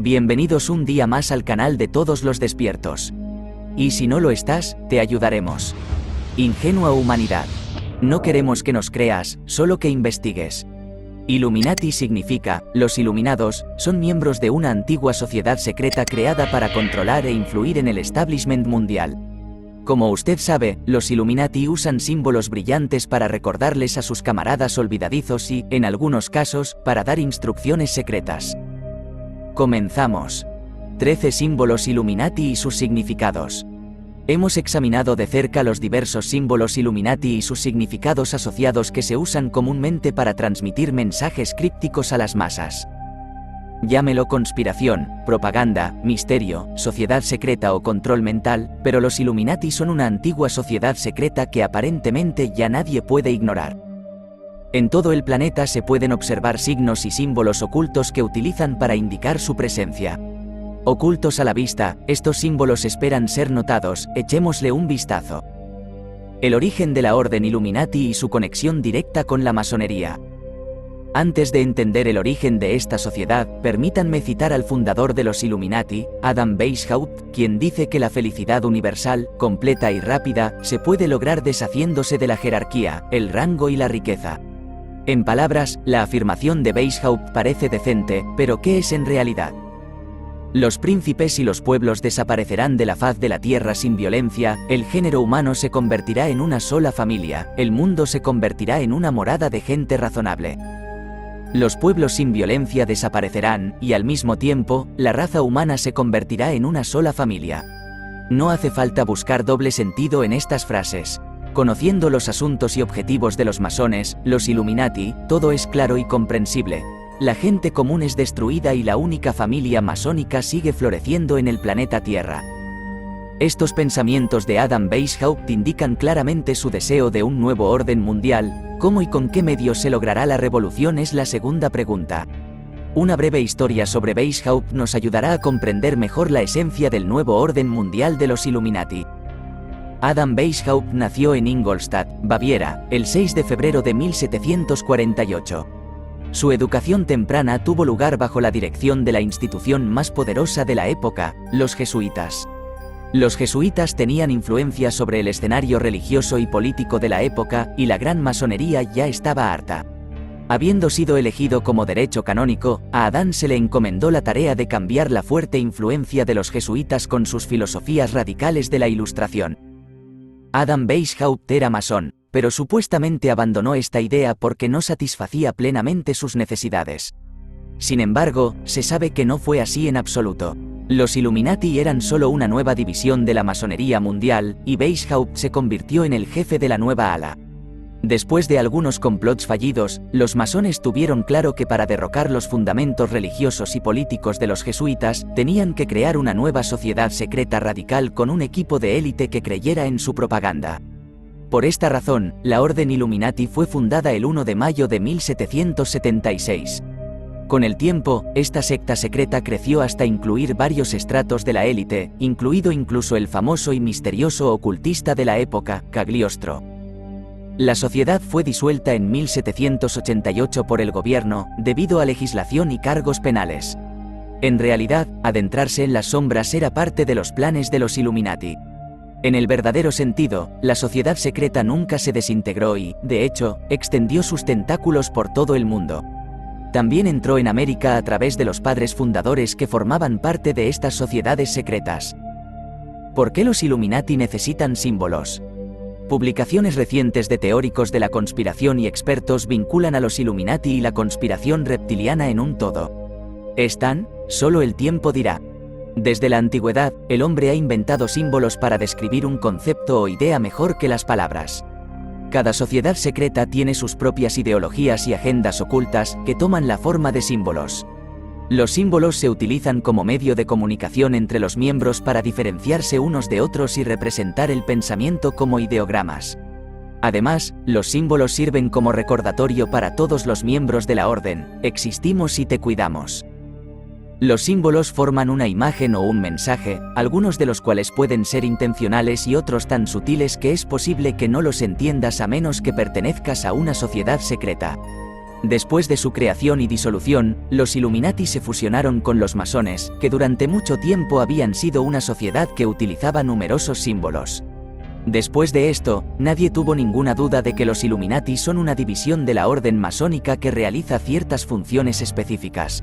Bienvenidos un día más al canal de todos los despiertos. Y si no lo estás, te ayudaremos. Ingenua humanidad. No queremos que nos creas, solo que investigues. Illuminati significa, los iluminados, son miembros de una antigua sociedad secreta creada para controlar e influir en el establishment mundial. Como usted sabe, los Illuminati usan símbolos brillantes para recordarles a sus camaradas olvidadizos y, en algunos casos, para dar instrucciones secretas. Comenzamos. 13 símbolos Illuminati y sus significados. Hemos examinado de cerca los diversos símbolos Illuminati y sus significados asociados que se usan comúnmente para transmitir mensajes crípticos a las masas. Llámelo conspiración, propaganda, misterio, sociedad secreta o control mental, pero los Illuminati son una antigua sociedad secreta que aparentemente ya nadie puede ignorar. En todo el planeta se pueden observar signos y símbolos ocultos que utilizan para indicar su presencia. Ocultos a la vista, estos símbolos esperan ser notados, echémosle un vistazo. El origen de la Orden Illuminati y su conexión directa con la masonería. Antes de entender el origen de esta sociedad, permítanme citar al fundador de los Illuminati, Adam Weishaupt, quien dice que la felicidad universal, completa y rápida, se puede lograr deshaciéndose de la jerarquía, el rango y la riqueza. En palabras, la afirmación de Weishaupt parece decente, pero ¿qué es en realidad? Los príncipes y los pueblos desaparecerán de la faz de la tierra sin violencia, el género humano se convertirá en una sola familia, el mundo se convertirá en una morada de gente razonable. Los pueblos sin violencia desaparecerán, y al mismo tiempo, la raza humana se convertirá en una sola familia. No hace falta buscar doble sentido en estas frases. Conociendo los asuntos y objetivos de los masones, los Illuminati, todo es claro y comprensible. La gente común es destruida y la única familia masónica sigue floreciendo en el planeta Tierra. Estos pensamientos de Adam Weishaupt indican claramente su deseo de un nuevo orden mundial. ¿Cómo y con qué medios se logrará la revolución es la segunda pregunta. Una breve historia sobre Weishaupt nos ayudará a comprender mejor la esencia del nuevo orden mundial de los Illuminati. Adam Weishaupt nació en Ingolstadt, Baviera, el 6 de febrero de 1748. Su educación temprana tuvo lugar bajo la dirección de la institución más poderosa de la época, los jesuitas. Los jesuitas tenían influencia sobre el escenario religioso y político de la época, y la gran masonería ya estaba harta. Habiendo sido elegido como derecho canónico, a Adán se le encomendó la tarea de cambiar la fuerte influencia de los jesuitas con sus filosofías radicales de la Ilustración. Adam Weishaupt era masón, pero supuestamente abandonó esta idea porque no satisfacía plenamente sus necesidades. Sin embargo, se sabe que no fue así en absoluto. Los Illuminati eran solo una nueva división de la masonería mundial, y Weishaupt se convirtió en el jefe de la nueva ala. Después de algunos complots fallidos, los masones tuvieron claro que para derrocar los fundamentos religiosos y políticos de los jesuitas, tenían que crear una nueva sociedad secreta radical con un equipo de élite que creyera en su propaganda. Por esta razón, la Orden Illuminati fue fundada el 1 de mayo de 1776. Con el tiempo, esta secta secreta creció hasta incluir varios estratos de la élite, incluido incluso el famoso y misterioso ocultista de la época, Cagliostro. La sociedad fue disuelta en 1788 por el gobierno, debido a legislación y cargos penales. En realidad, adentrarse en las sombras era parte de los planes de los Illuminati. En el verdadero sentido, la sociedad secreta nunca se desintegró y, de hecho, extendió sus tentáculos por todo el mundo. También entró en América a través de los padres fundadores que formaban parte de estas sociedades secretas. ¿Por qué los Illuminati necesitan símbolos? Publicaciones recientes de teóricos de la conspiración y expertos vinculan a los Illuminati y la conspiración reptiliana en un todo. ¿Están? Solo el tiempo dirá. Desde la antigüedad, el hombre ha inventado símbolos para describir un concepto o idea mejor que las palabras. Cada sociedad secreta tiene sus propias ideologías y agendas ocultas que toman la forma de símbolos. Los símbolos se utilizan como medio de comunicación entre los miembros para diferenciarse unos de otros y representar el pensamiento como ideogramas. Además, los símbolos sirven como recordatorio para todos los miembros de la orden: existimos y te cuidamos. Los símbolos forman una imagen o un mensaje, algunos de los cuales pueden ser intencionales y otros tan sutiles que es posible que no los entiendas a menos que pertenezcas a una sociedad secreta. Después de su creación y disolución, los Illuminati se fusionaron con los masones, que durante mucho tiempo habían sido una sociedad que utilizaba numerosos símbolos. Después de esto, nadie tuvo ninguna duda de que los Illuminati son una división de la orden masónica que realiza ciertas funciones específicas.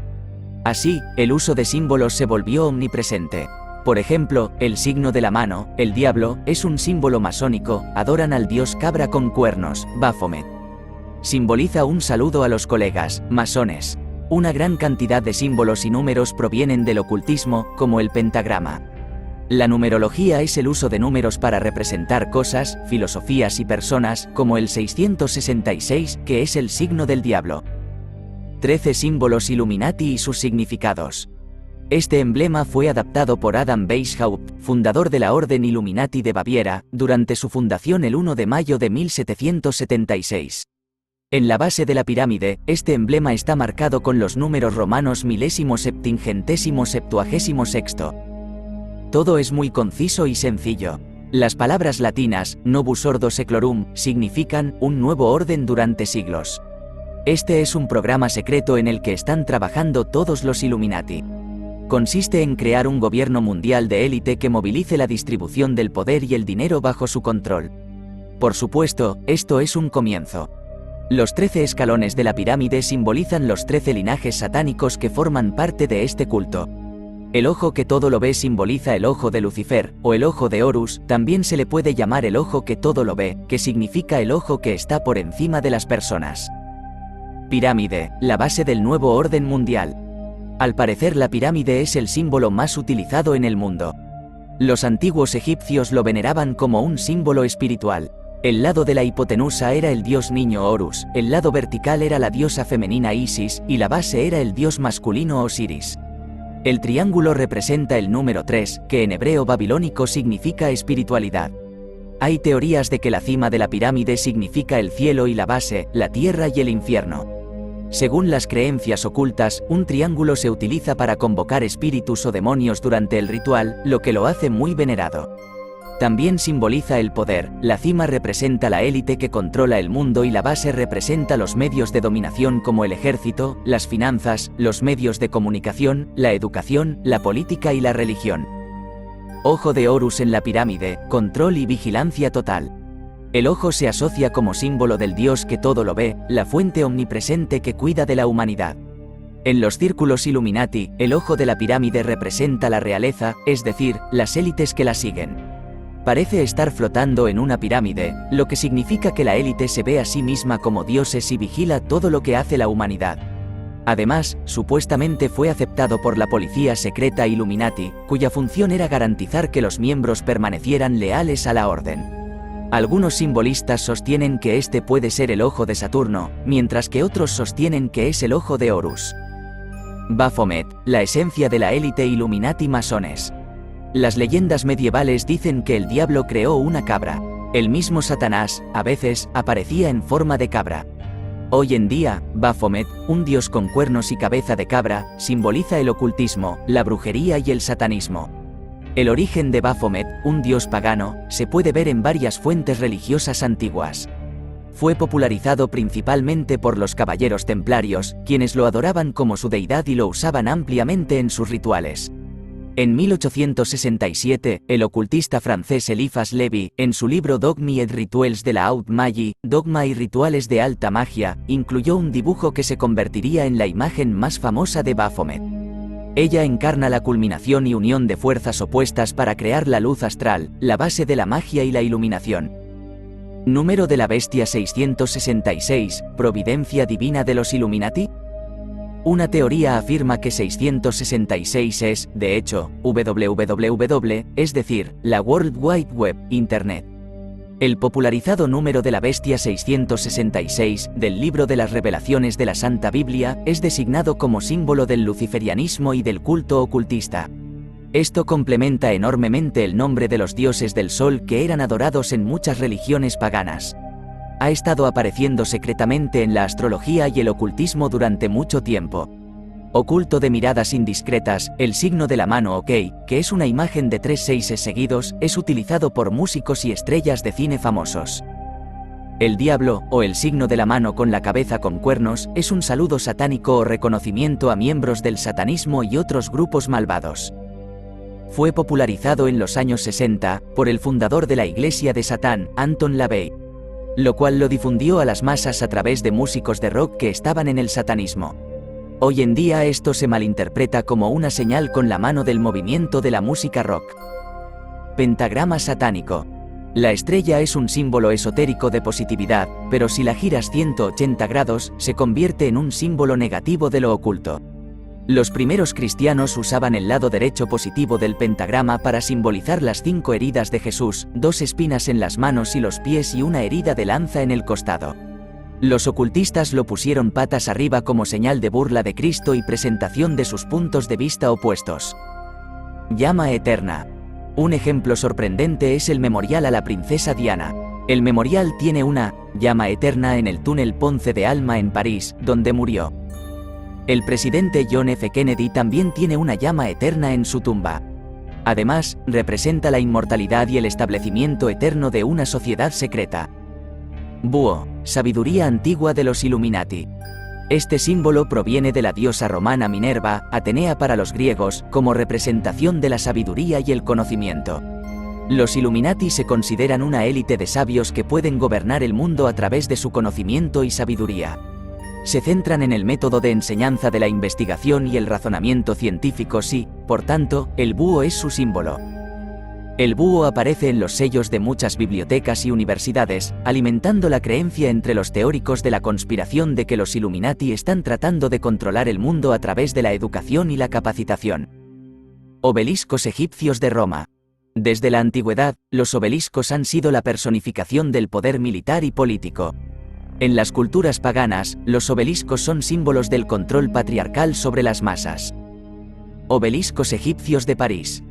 Así, el uso de símbolos se volvió omnipresente. Por ejemplo, el signo de la mano, el diablo, es un símbolo masónico, adoran al dios cabra con cuernos, Baphomet. Simboliza un saludo a los colegas, masones. Una gran cantidad de símbolos y números provienen del ocultismo, como el pentagrama. La numerología es el uso de números para representar cosas, filosofías y personas, como el 666, que es el signo del diablo. 13 símbolos Illuminati y sus significados. Este emblema fue adaptado por Adam Weishaupt, fundador de la Orden Illuminati de Baviera, durante su fundación el 1 de mayo de 1776. En la base de la pirámide, este emblema está marcado con los números romanos milésimo septingentésimo septuagésimo sexto. Todo es muy conciso y sencillo. Las palabras latinas, Novus Ordo Seclorum, significan un nuevo orden durante siglos. Este es un programa secreto en el que están trabajando todos los Illuminati. Consiste en crear un gobierno mundial de élite que movilice la distribución del poder y el dinero bajo su control. Por supuesto, esto es un comienzo. Los 13 escalones de la pirámide simbolizan los 13 linajes satánicos que forman parte de este culto. El ojo que todo lo ve simboliza el ojo de Lucifer, o el ojo de Horus, también se le puede llamar el ojo que todo lo ve, que significa el ojo que está por encima de las personas. Pirámide, la base del nuevo orden mundial. Al parecer la pirámide es el símbolo más utilizado en el mundo. Los antiguos egipcios lo veneraban como un símbolo espiritual. El lado de la hipotenusa era el dios niño Horus, el lado vertical era la diosa femenina Isis, y la base era el dios masculino Osiris. El triángulo representa el número 3, que en hebreo babilónico significa espiritualidad. Hay teorías de que la cima de la pirámide significa el cielo y la base, la tierra y el infierno. Según las creencias ocultas, un triángulo se utiliza para convocar espíritus o demonios durante el ritual, lo que lo hace muy venerado. También simboliza el poder, la cima representa la élite que controla el mundo y la base representa los medios de dominación como el ejército, las finanzas, los medios de comunicación, la educación, la política y la religión. Ojo de Horus en la pirámide, control y vigilancia total. El ojo se asocia como símbolo del dios que todo lo ve, la fuente omnipresente que cuida de la humanidad. En los círculos Illuminati, el ojo de la pirámide representa la realeza, es decir, las élites que la siguen. Parece estar flotando en una pirámide, lo que significa que la élite se ve a sí misma como dioses y vigila todo lo que hace la humanidad. Además, supuestamente fue aceptado por la policía secreta Illuminati, cuya función era garantizar que los miembros permanecieran leales a la orden. Algunos simbolistas sostienen que este puede ser el ojo de Saturno, mientras que otros sostienen que es el ojo de Horus. Baphomet, la esencia de la élite Illuminati masones. Las leyendas medievales dicen que el diablo creó una cabra. El mismo Satanás, a veces, aparecía en forma de cabra. Hoy en día, Baphomet, un dios con cuernos y cabeza de cabra, simboliza el ocultismo, la brujería y el satanismo. El origen de Baphomet, un dios pagano, se puede ver en varias fuentes religiosas antiguas. Fue popularizado principalmente por los caballeros templarios, quienes lo adoraban como su deidad y lo usaban ampliamente en sus rituales. En 1867, el ocultista francés Eliphas Lévy, en su libro Dogmes et Rituels de la Haute Magie, Dogma y Rituales de Alta Magia, incluyó un dibujo que se convertiría en la imagen más famosa de Baphomet. Ella encarna la culminación y unión de fuerzas opuestas para crear la luz astral, la base de la magia y la iluminación. Número de la bestia 666, providencia divina de los Illuminati. Una teoría afirma que 666 es, de hecho, www, es decir, la World Wide Web, Internet. El popularizado número de la bestia 666, del libro de las revelaciones de la Santa Biblia, es designado como símbolo del luciferianismo y del culto ocultista. Esto complementa enormemente el nombre de los dioses del sol que eran adorados en muchas religiones paganas. Ha estado apareciendo secretamente en la astrología y el ocultismo durante mucho tiempo. Oculto de miradas indiscretas, el signo de la mano OK, que es una imagen de 3 seises seguidos, es utilizado por músicos y estrellas de cine famosos. El diablo, o el signo de la mano con la cabeza con cuernos, es un saludo satánico o reconocimiento a miembros del satanismo y otros grupos malvados. Fue popularizado en los años 60 por el fundador de la Iglesia de Satán, Anton LaVey, lo cual lo difundió a las masas a través de músicos de rock que estaban en el satanismo. Hoy en día esto se malinterpreta como una señal con la mano del movimiento de la música rock. Pentagrama satánico. La estrella es un símbolo esotérico de positividad, pero si la giras 180 grados, se convierte en un símbolo negativo de lo oculto. Los primeros cristianos usaban el lado derecho positivo del pentagrama para simbolizar las 5 heridas de Jesús, 2 espinas en las manos y los pies y una herida de lanza en el costado. Los ocultistas lo pusieron patas arriba como señal de burla de Cristo y presentación de sus puntos de vista opuestos. Llama eterna. Un ejemplo sorprendente es el memorial a la princesa Diana. El memorial tiene una llama eterna en el túnel Ponce de Alma en París, donde murió. El presidente John F. Kennedy también tiene una llama eterna en su tumba. Además, representa la inmortalidad y el establecimiento eterno de una sociedad secreta. Búho, sabiduría antigua de los Illuminati. Este símbolo proviene de la diosa romana Minerva, Atenea para los griegos, como representación de la sabiduría y el conocimiento. Los Illuminati se consideran una élite de sabios que pueden gobernar el mundo a través de su conocimiento y sabiduría. Se centran en el método de enseñanza de la investigación y el razonamiento científicos y, por tanto, el búho es su símbolo. El búho aparece en los sellos de muchas bibliotecas y universidades, alimentando la creencia entre los teóricos de la conspiración de que los Illuminati están tratando de controlar el mundo a través de la educación y la capacitación. Obeliscos egipcios de Roma. Desde la antigüedad, los obeliscos han sido la personificación del poder militar y político. En las culturas paganas, los obeliscos son símbolos del control patriarcal sobre las masas. Obeliscos egipcios de París.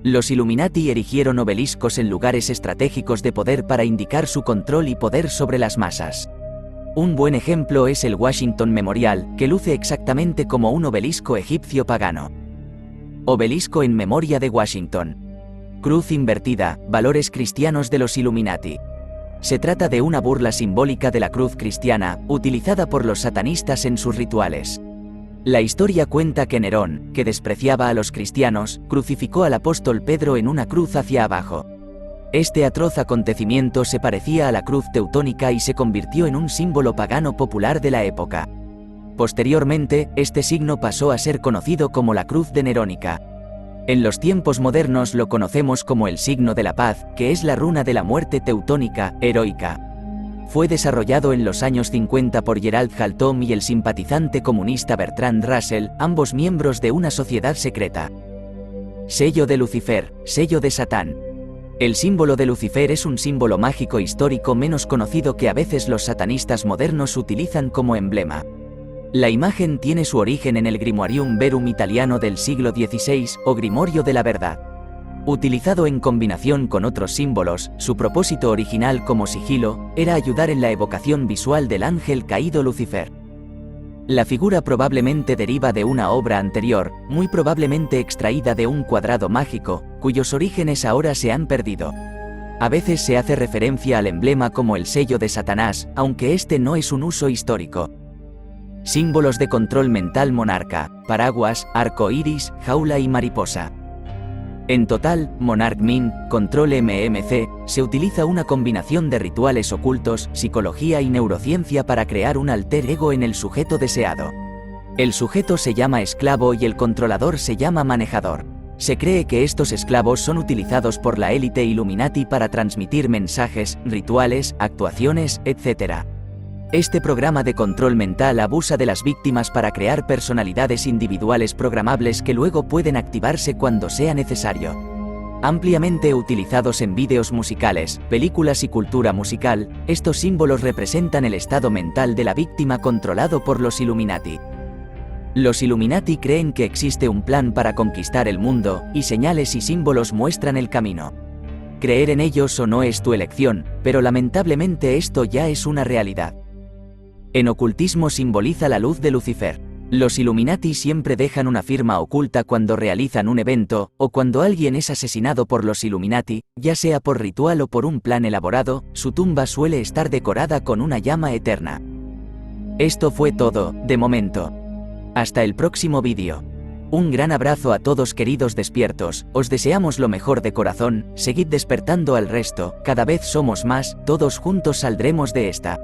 Los Illuminati erigieron obeliscos en lugares estratégicos de poder para indicar su control y poder sobre las masas. Un buen ejemplo es el Washington Memorial, que luce exactamente como un obelisco egipcio pagano. Obelisco en memoria de Washington. Cruz invertida, valores cristianos de los Illuminati. Se trata de una burla simbólica de la cruz cristiana, utilizada por los satanistas en sus rituales. La historia cuenta que Nerón, que despreciaba a los cristianos, crucificó al apóstol Pedro en una cruz hacia abajo. Este atroz acontecimiento se parecía a la cruz teutónica y se convirtió en un símbolo pagano popular de la época. Posteriormente, este signo pasó a ser conocido como la cruz de Nerónica. En los tiempos modernos lo conocemos como el signo de la paz, que es la runa de la muerte teutónica, heroica. Fue desarrollado en los años 50 por Gerald Haltom y el simpatizante comunista Bertrand Russell, ambos miembros de una sociedad secreta. Sello de Lucifer, sello de Satán. El símbolo de Lucifer es un símbolo mágico histórico menos conocido que a veces los satanistas modernos utilizan como emblema. La imagen tiene su origen en el Grimoarium Verum italiano del siglo XVI, o Grimorio de la Verdad. Utilizado en combinación con otros símbolos, su propósito original como sigilo era ayudar en la evocación visual del ángel caído Lucifer. La figura probablemente deriva de una obra anterior, muy probablemente extraída de un cuadrado mágico, cuyos orígenes ahora se han perdido. A veces se hace referencia al emblema como el sello de Satanás, aunque este no es un uso histórico. Símbolos de control mental monarca, paraguas, arco iris, jaula y mariposa. En total, Monarch Min, Control MMC, se utiliza una combinación de rituales ocultos, psicología y neurociencia para crear un alter ego en el sujeto deseado. El sujeto se llama esclavo y el controlador se llama manejador. Se cree que estos esclavos son utilizados por la élite Illuminati para transmitir mensajes, rituales, actuaciones, etc. Este programa de control mental abusa de las víctimas para crear personalidades individuales programables que luego pueden activarse cuando sea necesario. Ampliamente utilizados en vídeos musicales, películas y cultura musical, estos símbolos representan el estado mental de la víctima controlado por los Illuminati. Los Illuminati creen que existe un plan para conquistar el mundo, y señales y símbolos muestran el camino. Creer en ellos o no es tu elección, pero lamentablemente esto ya es una realidad. En ocultismo simboliza la luz de Lucifer. Los Illuminati siempre dejan una firma oculta cuando realizan un evento, o cuando alguien es asesinado por los Illuminati, ya sea por ritual o por un plan elaborado, su tumba suele estar decorada con una llama eterna. Esto fue todo, de momento. Hasta el próximo vídeo. Un gran abrazo a todos queridos despiertos, os deseamos lo mejor de corazón, seguid despertando al resto, cada vez somos más, todos juntos saldremos de esta.